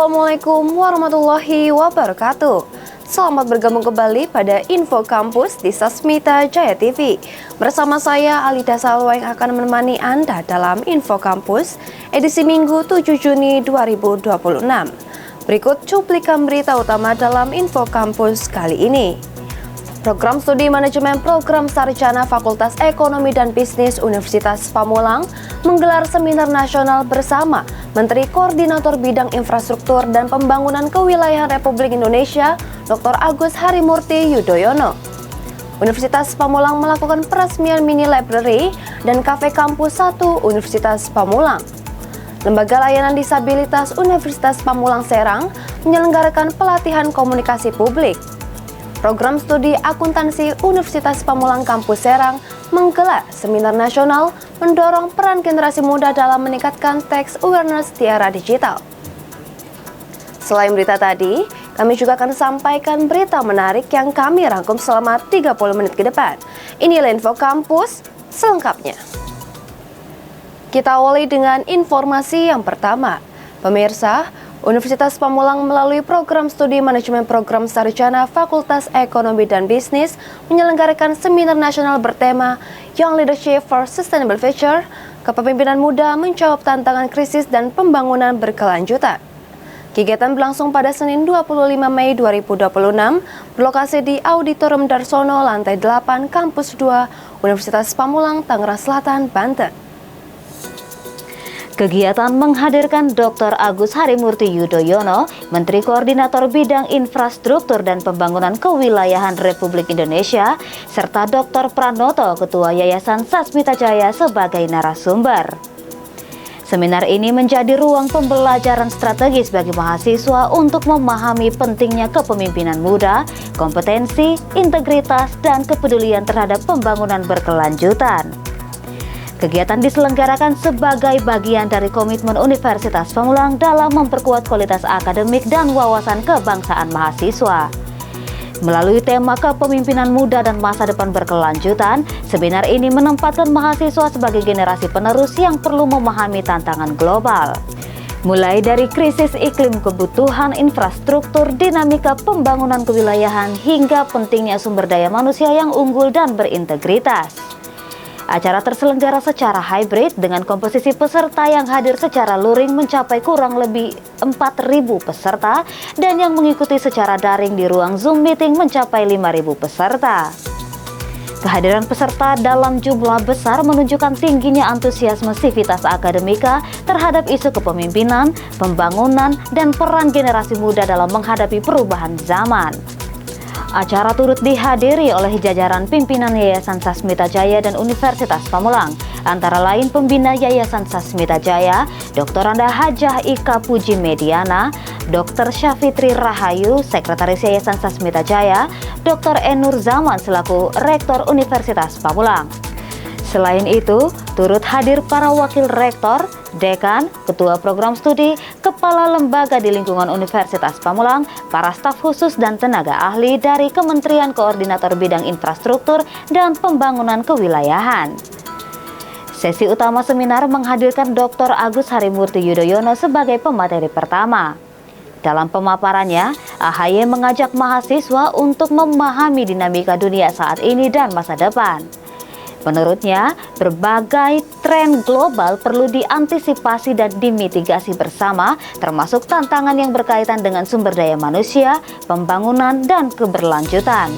Assalamualaikum warahmatullahi wabarakatuh. Selamat bergabung kembali pada Info Kampus di Sasmita Jaya TV. Bersama saya Alida Salwa yang akan menemani Anda dalam Info Kampus edisi Minggu 7 Juni 2026. Berikut cuplikan berita utama dalam Info Kampus kali ini. Program Studi Manajemen Program Sarjana Fakultas Ekonomi dan Bisnis Universitas Pamulang menggelar seminar nasional bersama Menteri Koordinator Bidang Infrastruktur dan Pembangunan Kewilayahan Republik Indonesia, Dr. Agus Harimurti Yudhoyono. Universitas Pamulang melakukan peresmian mini library dan kafe kampus 1 Universitas Pamulang. Lembaga Layanan Disabilitas Universitas Pamulang Serang menyelenggarakan pelatihan komunikasi publik. Program Studi Akuntansi Universitas Pamulang Kampus Serang menggelar seminar nasional mendorong peran generasi muda dalam meningkatkan tax awareness di era digital. Selain berita tadi, kami juga akan sampaikan berita menarik yang kami rangkum selama 30 menit ke depan. Inilah Info Kampus selengkapnya. Kita awali dengan informasi yang pertama. Pemirsa, Universitas Pamulang melalui program studi manajemen program sarjana Fakultas Ekonomi dan Bisnis menyelenggarakan seminar nasional bertema Young Leadership for Sustainable Future, Kepemimpinan Muda Menjawab Tantangan Krisis dan Pembangunan Berkelanjutan. Kegiatan berlangsung pada Senin 25 Mei 2026 berlokasi di Auditorium Darsono lantai 8 Kampus 2 Universitas Pamulang, Tangerang Selatan, Banten. Kegiatan menghadirkan Dr. Agus Harimurti Yudhoyono, Menteri Koordinator Bidang Infrastruktur dan Pembangunan Kewilayahan Republik Indonesia, serta Dr. Pranoto, Ketua Yayasan Sasmita Jaya sebagai narasumber. Seminar ini menjadi ruang pembelajaran strategis bagi mahasiswa untuk memahami pentingnya kepemimpinan muda, kompetensi, integritas, dan kepedulian terhadap pembangunan berkelanjutan. Kegiatan diselenggarakan sebagai bagian dari komitmen Universitas Pamulang dalam memperkuat kualitas akademik dan wawasan kebangsaan mahasiswa. Melalui tema kepemimpinan muda dan masa depan berkelanjutan, seminar ini menempatkan mahasiswa sebagai generasi penerus yang perlu memahami tantangan global. Mulai dari krisis iklim, kebutuhan infrastruktur, dinamika pembangunan kewilayahan, hingga pentingnya sumber daya manusia yang unggul dan berintegritas. Acara terselenggara secara hybrid dengan komposisi peserta yang hadir secara luring mencapai kurang lebih 4.000 peserta dan yang mengikuti secara daring di ruang Zoom meeting mencapai 5.000 peserta. Kehadiran peserta dalam jumlah besar menunjukkan tingginya antusiasme sivitas akademika terhadap isu kepemimpinan, pembangunan, dan peran generasi muda dalam menghadapi perubahan zaman. Acara turut dihadiri oleh jajaran pimpinan Yayasan Sasmita Jaya dan Universitas Pamulang, antara lain pembina Yayasan Sasmita Jaya, Dr. Anda Hajah Ika Puji Mediana, Dr. Syafitri Rahayu, Sekretaris Yayasan Sasmita Jaya, Dr. Enur Zaman selaku Rektor Universitas Pamulang. Selain itu, turut hadir para wakil rektor, dekan, ketua program studi, kepala lembaga di lingkungan Universitas Pamulang, para staf khusus dan tenaga ahli dari Kementerian Koordinator Bidang Infrastruktur dan Pembangunan Kewilayahan. Sesi utama seminar menghadirkan Dr. Agus Harimurti Yudhoyono sebagai pemateri pertama. Dalam pemaparannya, AHY mengajak mahasiswa untuk memahami dinamika dunia saat ini dan masa depan. Menurutnya, berbagai tren global perlu diantisipasi dan dimitigasi bersama, termasuk tantangan yang berkaitan dengan sumber daya manusia, pembangunan, dan keberlanjutan.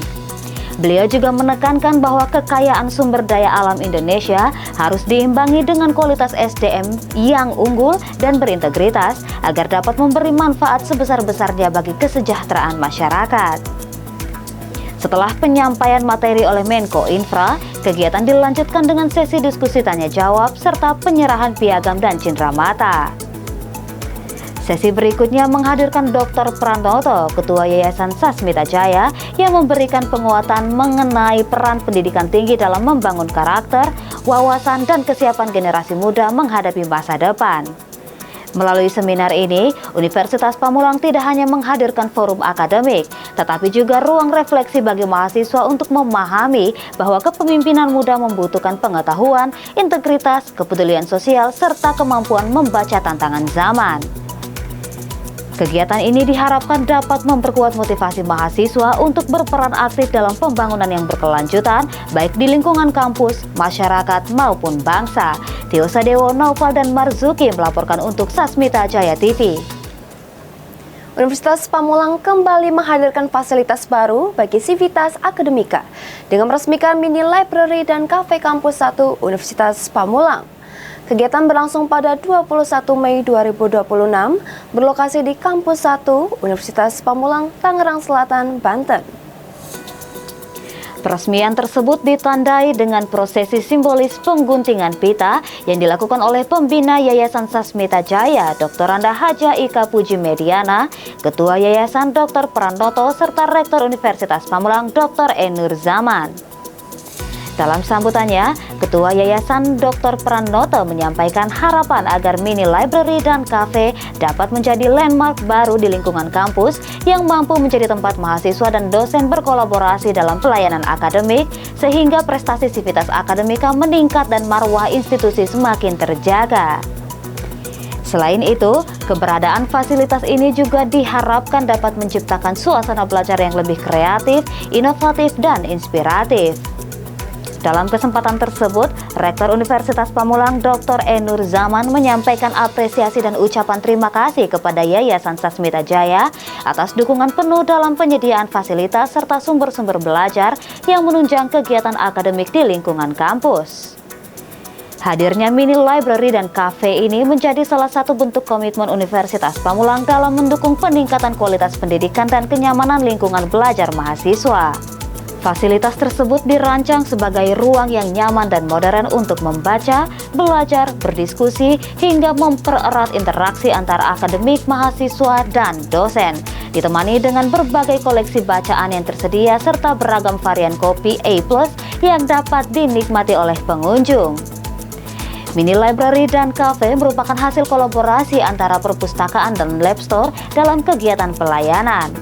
Beliau juga menekankan bahwa kekayaan sumber daya alam Indonesia harus diimbangi dengan kualitas SDM yang unggul dan berintegritas agar dapat memberi manfaat sebesar-besarnya bagi kesejahteraan masyarakat. Setelah penyampaian materi oleh Menko Infra, kegiatan dilanjutkan dengan sesi diskusi tanya-jawab serta penyerahan piagam dan cindramata. Sesi berikutnya menghadirkan Dr. Pranoto, Ketua Yayasan Sasmita Jaya, yang memberikan penguatan mengenai peran pendidikan tinggi dalam membangun karakter, wawasan, dan kesiapan generasi muda menghadapi masa depan. Melalui seminar ini, Universitas Pamulang tidak hanya menghadirkan forum akademik, tetapi juga ruang refleksi bagi mahasiswa untuk memahami bahwa kepemimpinan muda membutuhkan pengetahuan, integritas, kepedulian sosial, serta kemampuan membaca tantangan zaman. Kegiatan ini diharapkan dapat memperkuat motivasi mahasiswa untuk berperan aktif dalam pembangunan yang berkelanjutan, baik di lingkungan kampus, masyarakat, maupun bangsa. Tio Sadewo, Naufal, dan Marzuki melaporkan untuk Sasmita Jaya TV. Universitas Pamulang kembali menghadirkan fasilitas baru bagi Civitas Akademika dengan meresmikan mini library dan kafe kampus 1 Universitas Pamulang. Kegiatan berlangsung pada 21 Mei 2026 berlokasi di kampus 1 Universitas Pamulang, Tangerang Selatan, Banten. Peresmian tersebut ditandai dengan prosesi simbolis pengguntingan pita yang dilakukan oleh pembina Yayasan Sasmita Jaya, Dr. Anda Haja Ika Puji Mediana, Ketua Yayasan Dr. Pranoto, serta Rektor Universitas Pamulang Dr. Enur Zaman. Dalam sambutannya, Ketua Yayasan Dr. Pranoto menyampaikan harapan agar mini library dan kafe dapat menjadi landmark baru di lingkungan kampus yang mampu menjadi tempat mahasiswa dan dosen berkolaborasi dalam pelayanan akademik sehingga prestasi Civitas Akademika meningkat dan marwah institusi semakin terjaga. Selain itu, keberadaan fasilitas ini juga diharapkan dapat menciptakan suasana belajar yang lebih kreatif, inovatif, dan inspiratif. Dalam kesempatan tersebut, Rektor Universitas Pamulang Dr. Enur Zaman menyampaikan apresiasi dan ucapan terima kasih kepada Yayasan Sasmita Jaya atas dukungan penuh dalam penyediaan fasilitas serta sumber-sumber belajar yang menunjang kegiatan akademik di lingkungan kampus. Hadirnya mini library dan kafe ini menjadi salah satu bentuk komitmen Universitas Pamulang dalam mendukung peningkatan kualitas pendidikan dan kenyamanan lingkungan belajar mahasiswa. Fasilitas tersebut dirancang sebagai ruang yang nyaman dan modern untuk membaca, belajar, berdiskusi, hingga mempererat interaksi antara akademik, mahasiswa, dan dosen. Ditemani dengan berbagai koleksi bacaan yang tersedia serta beragam varian kopi A+ yang dapat dinikmati oleh pengunjung. Mini library dan cafe merupakan hasil kolaborasi antara perpustakaan dan lab store dalam kegiatan pelayanan.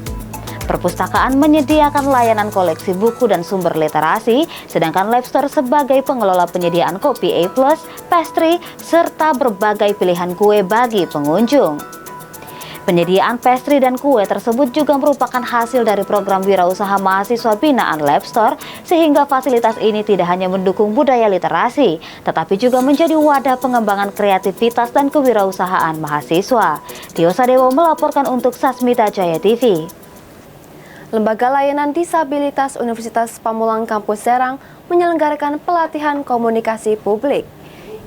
Perpustakaan menyediakan layanan koleksi buku dan sumber literasi, sedangkan lab store sebagai pengelola penyediaan kopi A+, pastry, serta berbagai pilihan kue bagi pengunjung. Penyediaan pastry dan kue tersebut juga merupakan hasil dari program wirausaha mahasiswa binaan lab store, sehingga fasilitas ini tidak hanya mendukung budaya literasi, tetapi juga menjadi wadah pengembangan kreativitas dan kewirausahaan mahasiswa. Tio Sadewo melaporkan untuk Sasmita Jaya TV. Lembaga Layanan Disabilitas Universitas Pamulang Kampus Serang menyelenggarakan pelatihan komunikasi publik.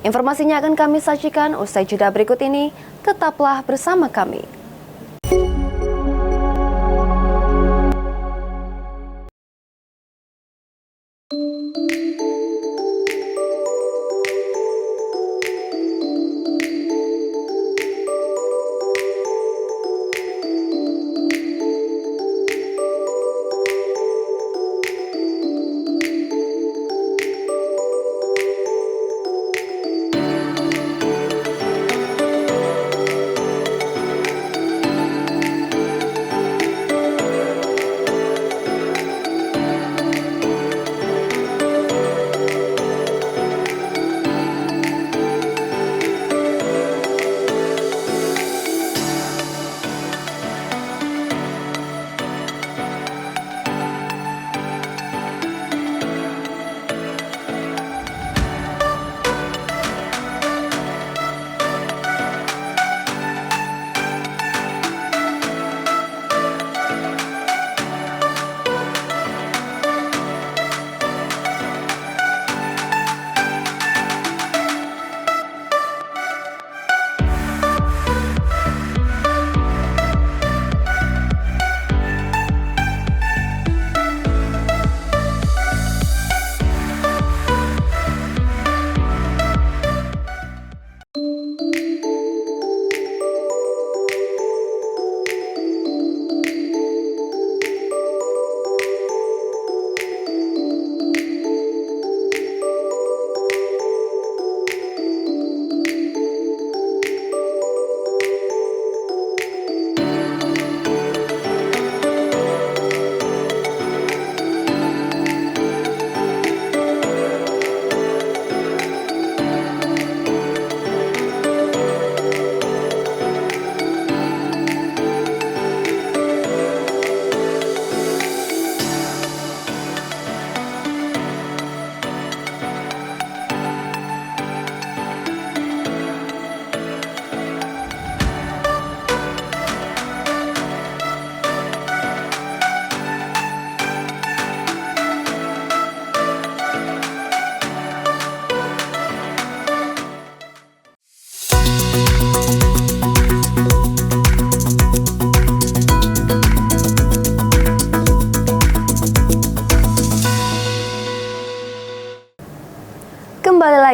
Informasinya akan kami sajikan usai jeda berikut ini. Tetaplah bersama kami.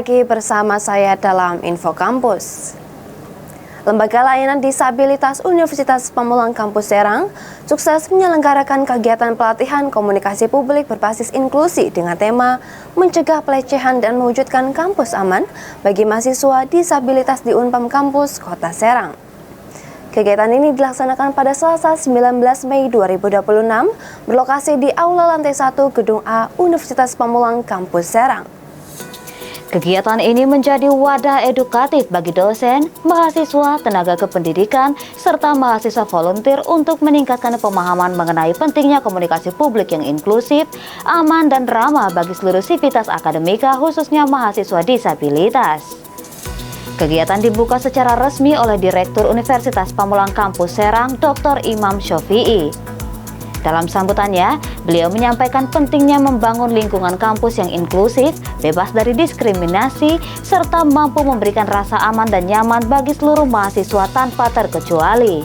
lagi bersama saya dalam Info Kampus. Lembaga Layanan Disabilitas Universitas Pamulang Kampus Serang sukses menyelenggarakan kegiatan pelatihan komunikasi publik berbasis inklusi dengan tema mencegah pelecehan dan mewujudkan kampus aman bagi mahasiswa disabilitas di Unpam Kampus Kota Serang. Kegiatan ini dilaksanakan pada Selasa 19 Mei 2026 berlokasi di Aula Lantai 1 Gedung A Universitas Pamulang Kampus Serang. Kegiatan ini menjadi wadah edukatif bagi dosen, mahasiswa, tenaga kependidikan, serta mahasiswa volunteer untuk meningkatkan pemahaman mengenai pentingnya komunikasi publik yang inklusif, aman, dan ramah bagi seluruh sivitas akademika, khususnya mahasiswa disabilitas. Kegiatan dibuka secara resmi oleh Direktur Universitas Pamulang Kampus Serang, Dr. Imam Syofi'i. Dalam sambutannya, beliau menyampaikan pentingnya membangun lingkungan kampus yang inklusif, bebas dari diskriminasi, serta mampu memberikan rasa aman dan nyaman bagi seluruh mahasiswa tanpa terkecuali.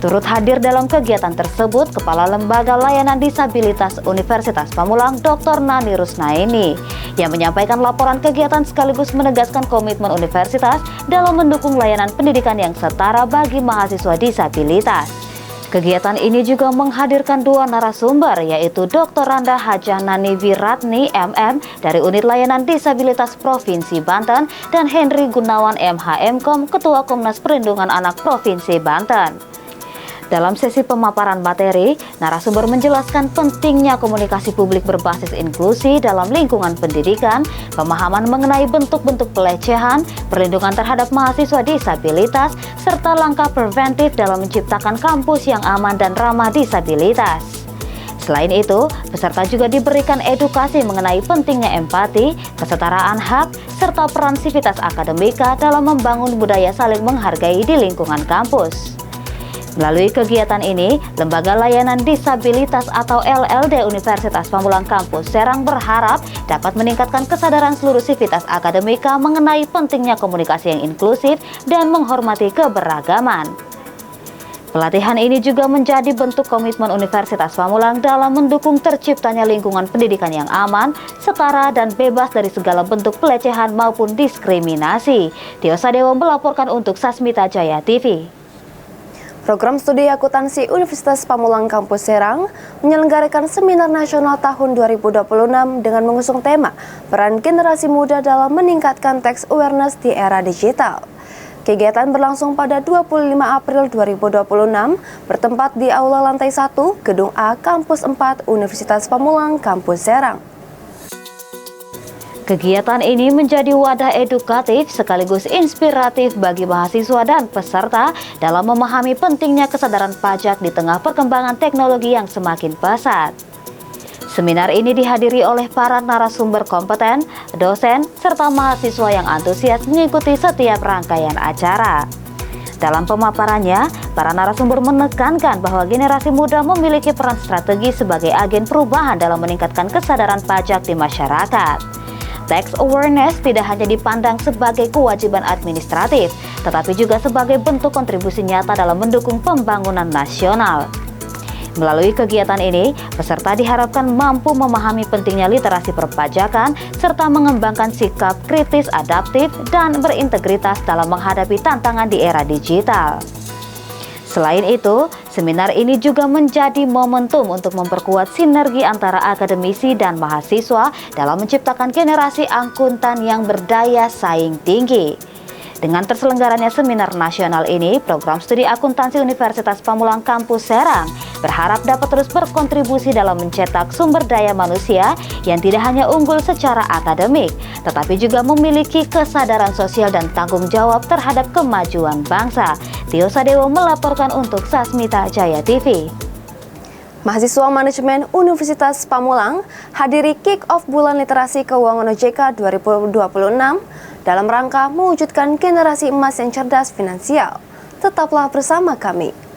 Turut hadir dalam kegiatan tersebut Kepala Lembaga Layanan Disabilitas Universitas Pamulang, Dr. Nani Rusnaini, yang menyampaikan laporan kegiatan sekaligus menegaskan komitmen universitas dalam mendukung layanan pendidikan yang setara bagi mahasiswa disabilitas. Kegiatan ini juga menghadirkan dua narasumber, yaitu Dr. Randa Hajah Nani Wiratni MM dari Unit Layanan Disabilitas Provinsi Banten dan Henry Gunawan MHMKOM, Ketua Komnas Perlindungan Anak Provinsi Banten. Dalam sesi pemaparan materi, narasumber menjelaskan pentingnya komunikasi publik berbasis inklusi dalam lingkungan pendidikan, pemahaman mengenai bentuk-bentuk pelecehan, perlindungan terhadap mahasiswa disabilitas, serta langkah preventif dalam menciptakan kampus yang aman dan ramah disabilitas. Selain itu, peserta juga diberikan edukasi mengenai pentingnya empati, kesetaraan hak, serta peran sivitas akademika dalam membangun budaya saling menghargai di lingkungan kampus. Melalui kegiatan ini, Lembaga Layanan Disabilitas atau LLD Universitas Pamulang Kampus Serang berharap dapat meningkatkan kesadaran seluruh sivitas akademika mengenai pentingnya komunikasi yang inklusif dan menghormati keberagaman. Pelatihan ini juga menjadi bentuk komitmen Universitas Pamulang dalam mendukung terciptanya lingkungan pendidikan yang aman, setara, dan bebas dari segala bentuk pelecehan maupun diskriminasi. Tio Sadewo melaporkan untuk Sasmita Jaya TV. Program Studi Akuntansi Universitas Pamulang Kampus Serang menyelenggarakan Seminar Nasional tahun 2026 dengan mengusung tema Peran Generasi Muda dalam Meningkatkan Tax Awareness di Era Digital. Kegiatan berlangsung pada 25 April 2026 bertempat di Aula Lantai 1 Gedung A Kampus 4 Universitas Pamulang Kampus Serang. Kegiatan ini menjadi wadah edukatif sekaligus inspiratif bagi mahasiswa dan peserta dalam memahami pentingnya kesadaran pajak di tengah perkembangan teknologi yang semakin pesat. Seminar ini dihadiri oleh para narasumber kompeten, dosen, serta mahasiswa yang antusias mengikuti setiap rangkaian acara. Dalam pemaparannya, para narasumber menekankan bahwa generasi muda memiliki peran strategi sebagai agen perubahan dalam meningkatkan kesadaran pajak di masyarakat. Tax awareness tidak hanya dipandang sebagai kewajiban administratif, tetapi juga sebagai bentuk kontribusi nyata dalam mendukung pembangunan nasional. Melalui kegiatan ini, peserta diharapkan mampu memahami pentingnya literasi perpajakan serta mengembangkan sikap kritis, adaptif, dan berintegritas dalam menghadapi tantangan di era digital. Selain itu, seminar ini juga menjadi momentum untuk memperkuat sinergi antara akademisi dan mahasiswa dalam menciptakan generasi akuntan yang berdaya saing tinggi. Dengan terselenggaranya seminar nasional ini, program studi akuntansi Universitas Pamulang Kampus Serang berharap dapat terus berkontribusi dalam mencetak sumber daya manusia yang tidak hanya unggul secara akademik, tetapi juga memiliki kesadaran sosial dan tanggung jawab terhadap kemajuan bangsa. Tio Sadewo melaporkan untuk Sasmita Jaya TV. Mahasiswa Manajemen Universitas Pamulang hadiri Kick-Off Bulan Literasi Keuangan OJK 2026 dalam rangka mewujudkan generasi emas yang cerdas finansial. Tetaplah bersama kami.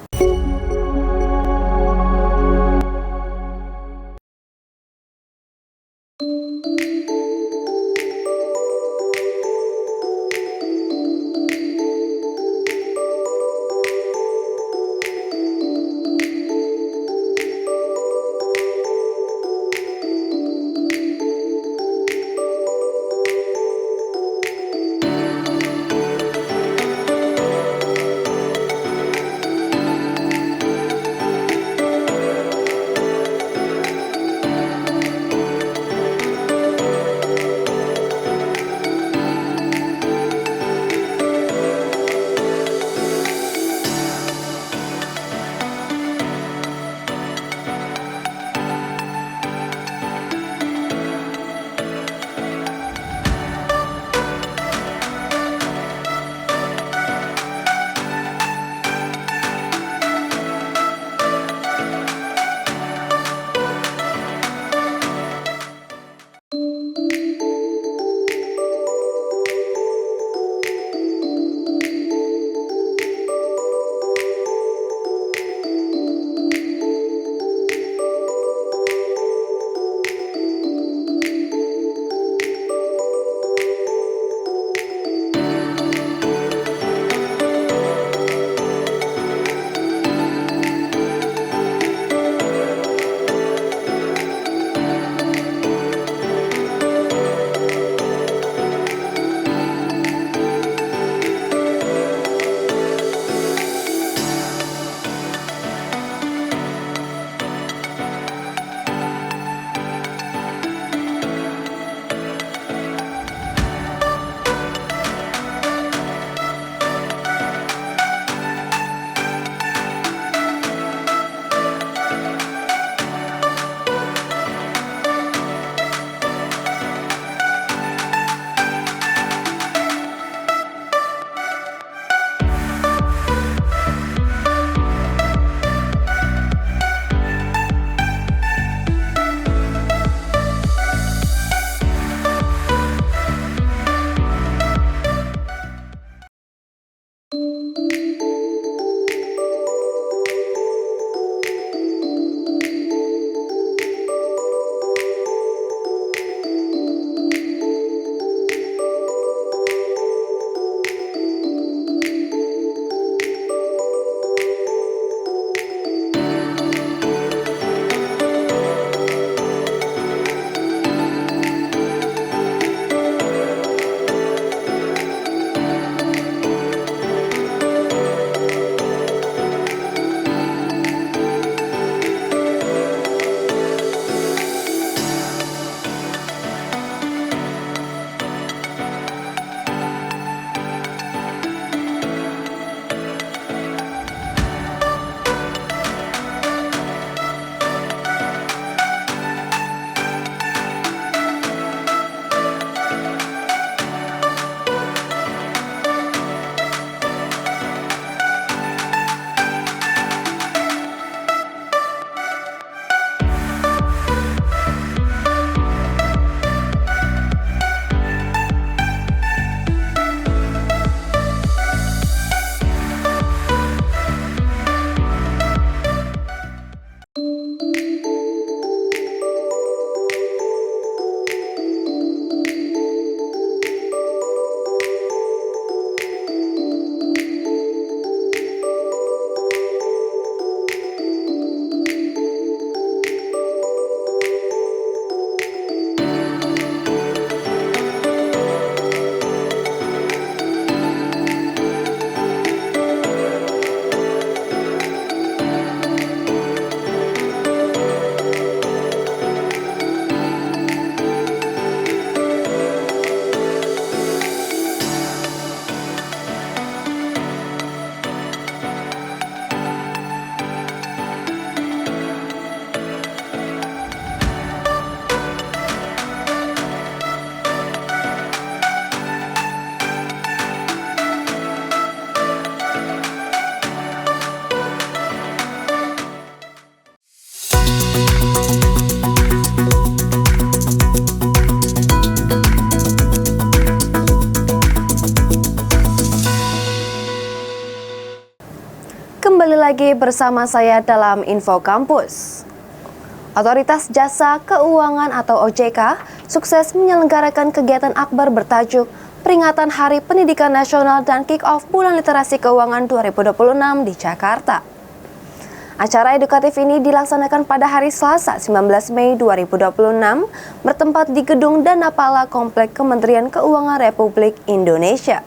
Kembali lagi bersama saya dalam Info Kampus. Otoritas Jasa Keuangan atau OJK sukses menyelenggarakan kegiatan akbar bertajuk Peringatan Hari Pendidikan Nasional dan Kick-Off Bulan Literasi Keuangan 2026 di Jakarta. Acara edukatif ini dilaksanakan pada hari Selasa 19 Mei 2026 bertempat di Gedung Danapala Komplek Kementerian Keuangan Republik Indonesia.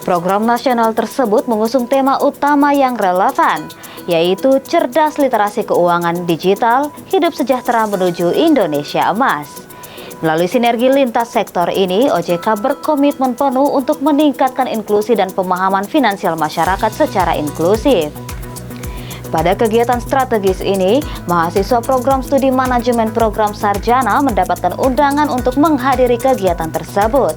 Program nasional tersebut mengusung tema utama yang relevan, yaitu cerdas literasi keuangan digital, hidup sejahtera menuju Indonesia Emas. Melalui sinergi lintas sektor ini, OJK berkomitmen penuh untuk meningkatkan inklusi dan pemahaman finansial masyarakat secara inklusif. Pada kegiatan strategis ini, mahasiswa program studi manajemen program sarjana mendapatkan undangan untuk menghadiri kegiatan tersebut.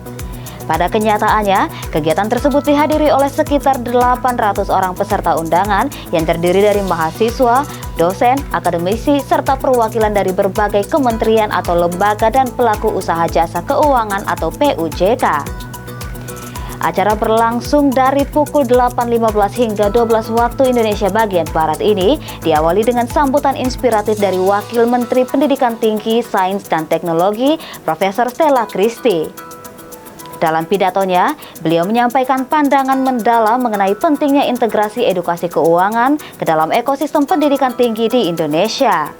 Pada kenyataannya, kegiatan tersebut dihadiri oleh sekitar 800 orang peserta undangan yang terdiri dari mahasiswa, dosen, akademisi, serta perwakilan dari berbagai kementerian atau lembaga dan pelaku usaha jasa keuangan atau PUJK. Acara berlangsung dari pukul 8.15 hingga 12 waktu Indonesia bagian Barat ini diawali dengan sambutan inspiratif dari Wakil Menteri Pendidikan Tinggi, Sains, dan Teknologi, Profesor Stella Christy. Dalam pidatonya, beliau menyampaikan pandangan mendalam mengenai pentingnya integrasi edukasi keuangan ke dalam ekosistem pendidikan tinggi di Indonesia.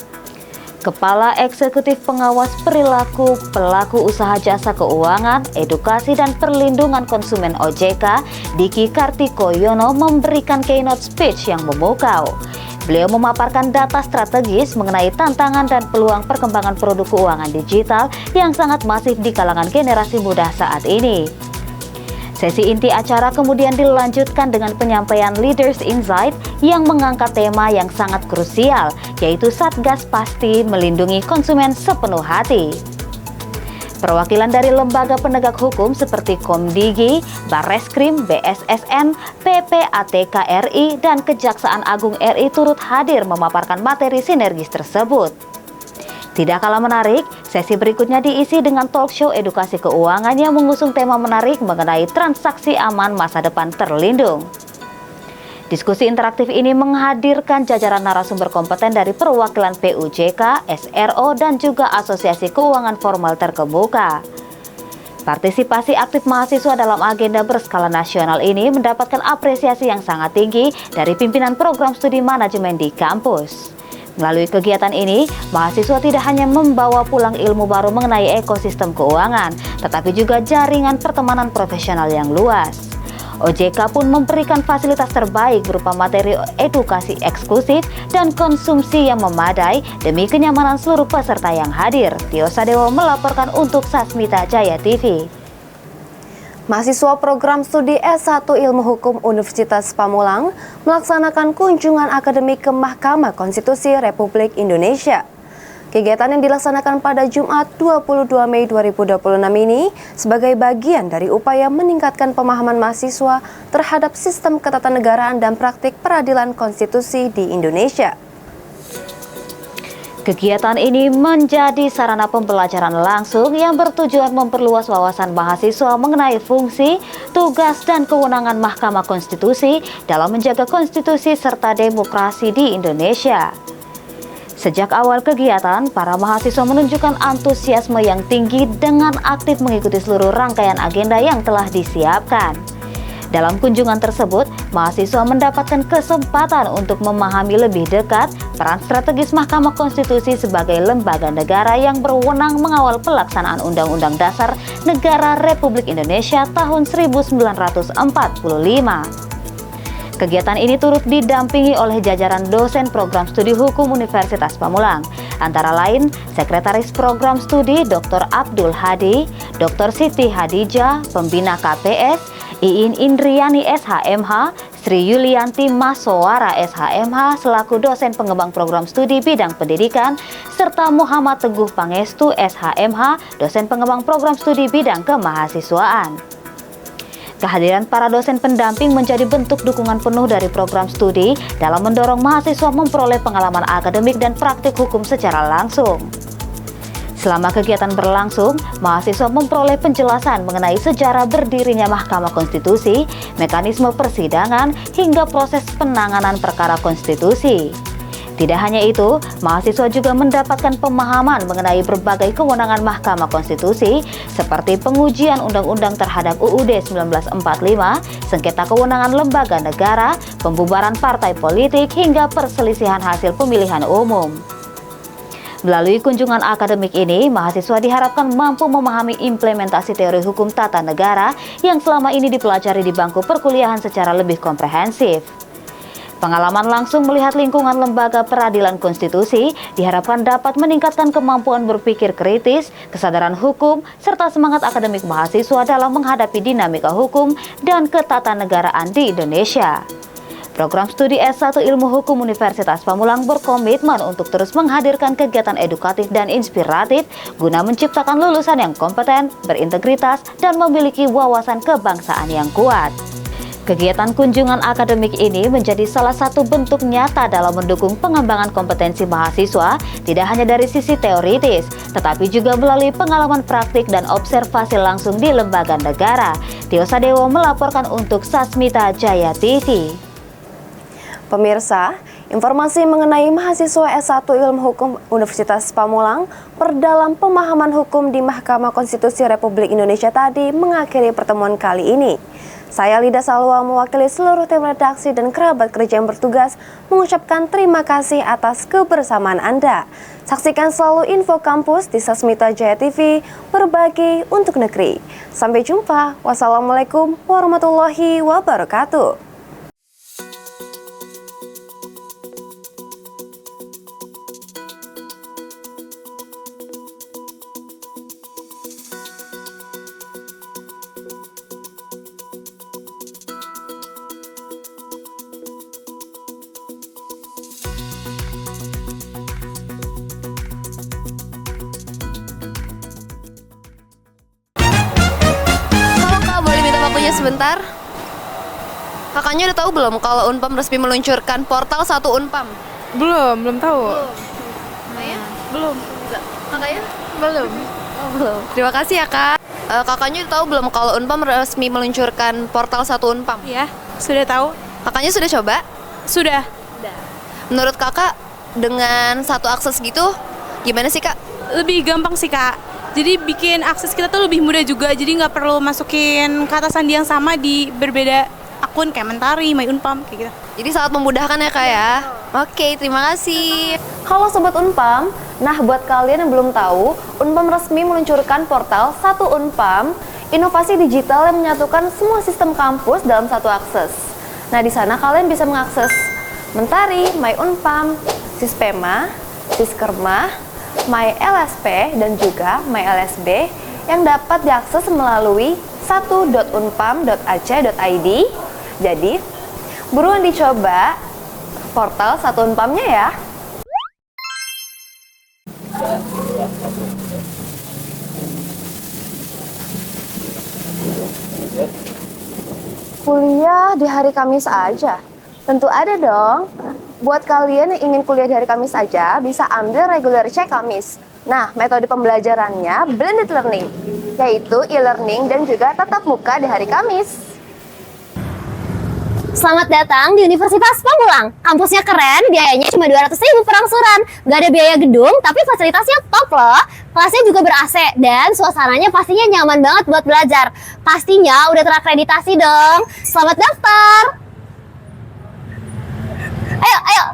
Kepala Eksekutif Pengawas Perilaku Pelaku Usaha Jasa Keuangan, Edukasi dan Perlindungan Konsumen OJK, Diki Kartikoyono memberikan keynote speech yang memukau. Beliau memaparkan data strategis mengenai tantangan dan peluang perkembangan produk keuangan digital yang sangat masif di kalangan generasi muda saat ini. Sesi inti acara kemudian dilanjutkan dengan penyampaian Leaders Insight yang mengangkat tema yang sangat krusial, yaitu Satgas Pasti Melindungi Konsumen Sepenuh Hati. Perwakilan dari lembaga penegak hukum seperti Komdigi, Barreskrim, BSSN, PPATK RI, dan Kejaksaan Agung RI turut hadir memaparkan materi sinergis tersebut. Tidak kalah menarik, sesi berikutnya diisi dengan talk show edukasi keuangan yang mengusung tema menarik mengenai transaksi aman masa depan terlindung. Diskusi interaktif ini menghadirkan jajaran narasumber kompeten dari perwakilan PUJK, SRO, dan juga Asosiasi Keuangan Formal Terkemuka. Partisipasi aktif mahasiswa dalam agenda berskala nasional ini mendapatkan apresiasi yang sangat tinggi dari pimpinan program studi manajemen di kampus. Melalui kegiatan ini, mahasiswa tidak hanya membawa pulang ilmu baru mengenai ekosistem keuangan, tetapi juga jaringan pertemanan profesional yang luas. OJK pun memberikan fasilitas terbaik berupa materi edukasi eksklusif dan konsumsi yang memadai demi kenyamanan seluruh peserta yang hadir. Tio Sadewo melaporkan untuk Sasmita Jaya TV. Mahasiswa program studi S1 Ilmu Hukum Universitas Pamulang melaksanakan kunjungan akademik ke Mahkamah Konstitusi Republik Indonesia. Kegiatan yang dilaksanakan pada Jumat 22 Mei 2026 ini sebagai bagian dari upaya meningkatkan pemahaman mahasiswa terhadap sistem ketatanegaraan dan praktik peradilan konstitusi di Indonesia. Kegiatan ini menjadi sarana pembelajaran langsung yang bertujuan memperluas wawasan mahasiswa mengenai fungsi, tugas, dan kewenangan Mahkamah Konstitusi dalam menjaga konstitusi serta demokrasi di Indonesia. Sejak awal kegiatan, para mahasiswa menunjukkan antusiasme yang tinggi dengan aktif mengikuti seluruh rangkaian agenda yang telah disiapkan. Dalam kunjungan tersebut, mahasiswa mendapatkan kesempatan untuk memahami lebih dekat peran strategis Mahkamah Konstitusi sebagai lembaga negara yang berwenang mengawal pelaksanaan Undang-Undang Dasar Negara Republik Indonesia tahun 1945. Kegiatan ini turut didampingi oleh jajaran dosen program studi hukum Universitas Pamulang, antara lain Sekretaris Program Studi Dr. Abdul Hadi, Dr. Siti Hadijah, Pembina KPS, Iin Indriani SHMH, Sri Yulianti Masowara SHMH selaku dosen pengembang program studi bidang pendidikan, serta Muhammad Teguh Pangestu SHMH, dosen pengembang program studi bidang kemahasiswaan. Kehadiran para dosen pendamping menjadi bentuk dukungan penuh dari program studi dalam mendorong mahasiswa memperoleh pengalaman akademik dan praktik hukum secara langsung. Selama kegiatan berlangsung, mahasiswa memperoleh penjelasan mengenai sejarah berdirinya Mahkamah Konstitusi, mekanisme persidangan, hingga proses penanganan perkara konstitusi. Tidak hanya itu, mahasiswa juga mendapatkan pemahaman mengenai berbagai kewenangan Mahkamah Konstitusi seperti pengujian undang-undang terhadap UUD 1945, sengketa kewenangan lembaga negara, pembubaran partai politik, hingga perselisihan hasil pemilihan umum. Melalui kunjungan akademik ini, mahasiswa diharapkan mampu memahami implementasi teori hukum tata negara yang selama ini dipelajari di bangku perkuliahan secara lebih komprehensif. Pengalaman langsung melihat lingkungan lembaga peradilan konstitusi diharapkan dapat meningkatkan kemampuan berpikir kritis, kesadaran hukum, serta semangat akademik mahasiswa dalam menghadapi dinamika hukum dan ketatanegaraan di Indonesia. Program studi S1 Ilmu Hukum Universitas Pamulang berkomitmen untuk terus menghadirkan kegiatan edukatif dan inspiratif guna menciptakan lulusan yang kompeten, berintegritas, dan memiliki wawasan kebangsaan yang kuat. Kegiatan kunjungan akademik ini menjadi salah satu bentuk nyata dalam mendukung pengembangan kompetensi mahasiswa, tidak hanya dari sisi teoritis, tetapi juga melalui pengalaman praktik dan observasi langsung di lembaga negara. Tio Sadewo melaporkan untuk Sasmita Jaya TV. Pemirsa, informasi mengenai mahasiswa S1 Ilmu Hukum Universitas Pamulang perdalam pemahaman hukum di Mahkamah Konstitusi Republik Indonesia tadi mengakhiri pertemuan kali ini. Saya Lida Salwa mewakili seluruh tim redaksi dan kerabat kerja yang bertugas mengucapkan terima kasih atas kebersamaan Anda. Saksikan selalu info kampus di Sasmita Jaya TV, berbagi untuk negeri. Sampai jumpa. Wassalamualaikum warahmatullahi wabarakatuh. Sebentar, kakaknya udah tahu belum kalau Unpam resmi meluncurkan portal 1 Unpam? Belum tahu. Kakaknya? Belum. Kakaknya? Belum. Oh, belum. Terima kasih ya kak. Kakaknya udah tahu belum kalau Unpam resmi meluncurkan portal 1 Unpam? Ya, sudah tahu. Kakaknya sudah coba? Sudah. Menurut kakak dengan satu akses gitu, gimana sih kak? Lebih gampang sih kak. Jadi bikin akses kita tuh lebih mudah juga. Jadi nggak perlu masukin kata sandi yang sama di berbeda akun kayak Mentari, My Unpam kayak gitu. Jadi sangat memudahkan ya kak ya. Oke, terima kasih. Halo Sobat Unpam. Nah, buat kalian yang belum tahu, Unpam resmi meluncurkan portal 1 Unpam, inovasi digital yang menyatukan semua sistem kampus dalam satu akses. Nah, di sana kalian bisa mengakses Mentari, My Unpam, Sispema, Siskerma, My LSP dan juga My LSB yang dapat diakses melalui 1.unpam.ac.id. Jadi, buruan dicoba portal 1 Unpamnya ya. Kuliah di hari Kamis aja? Tentu ada dong. Buat kalian yang ingin kuliah di hari Kamis aja, bisa ambil regular check Kamis. Nah, metode pembelajarannya blended learning, yaitu e-learning dan juga tatap muka di hari Kamis. Selamat datang di Universitas Pamulang. Kampusnya keren, biayanya cuma 200.000 per angsuran. Gak ada biaya gedung, tapi fasilitasnya top loh. Kelasnya juga ber-AC dan suasananya pastinya nyaman banget buat belajar. Pastinya udah terakreditasi dong. Selamat daftar. Ayo, ayo.